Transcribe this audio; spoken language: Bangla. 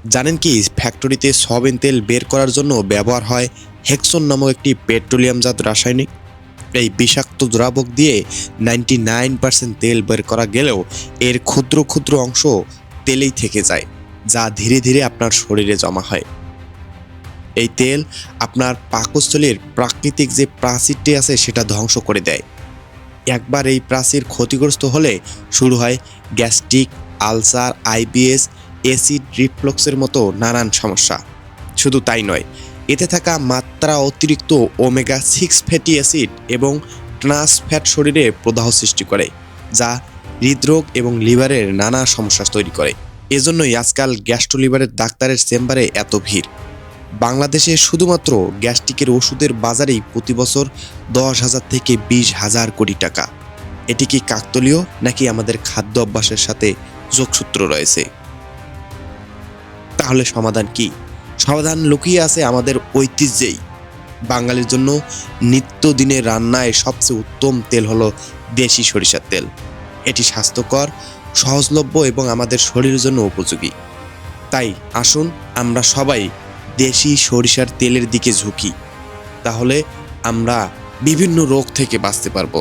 জানেন কি, ফ্যাক্টরিতে সয়াবিন তেল বের করার জন্য ব্যবহার হয় হেক্সন নামক একটি পেট্রোলিয়ামজাত রাসায়নিক। এই বিষাক্ত দ্রাবক দিয়ে 99% তেল বের করা গেলেও এর ক্ষুদ্র ক্ষুদ্র অংশ তেলেই থেকে যায়, যা ধীরে ধীরে আপনার শরীরে জমা হয়। এই তেল আপনার পাকস্থলীর প্রাকৃতিক যে প্রাচীরটি আছে সেটা ধ্বংস করে দেয়। একবার এই প্রাচীর ক্ষতিগ্রস্ত হলে শুরু হয় গ্যাস্ট্রিক, আলসার, আইবিএস, অ্যাসিড রিফ্লক্সের মতো নানান সমস্যা। শুধু তাই নয়, এতে থাকা মাত্রা অতিরিক্ত ওমেগা 6 ফ্যাটি অ্যাসিড এবং ট্রান্স ফ্যাট শরীরে প্রদাহ সৃষ্টি করে, যা হৃদরোগ এবং লিভারের নানা সমস্যা তৈরি করে। এজন্যই আজকাল গ্যাস্ট্রোলিভারের ডাক্তারের চেম্বারে এত ভিড়। বাংলাদেশে শুধুমাত্র গ্যাস্ট্রিকের ওষুধের বাজারেই প্রতি বছর 10,000 থেকে 20,000 কোটি টাকা। এটি কি কাকতালীয়, নাকি আমাদের খাদ্য অভ্যাসের সাথে যোগসূত্র রয়েছে? তাহলে সমাধান কি? সমাধান লুকিয়ে আছে আমাদের ঐতিহ্যেই। বাঙালির জন্য নিত্যদিনের রান্নায় সবচেয়ে উত্তম তেল হলো দেশি সরিষার তেল। এটি স্বাস্থ্যকর, সহজলভ্য এবং আমাদের শরীরের জন্য উপযোগী। তাই আসুন আমরা সবাই দেশি সরিষার তেলের দিকে ঝুঁকি। তাহলে আমরা বিভিন্ন রোগ থেকে বাঁচতে পারবো।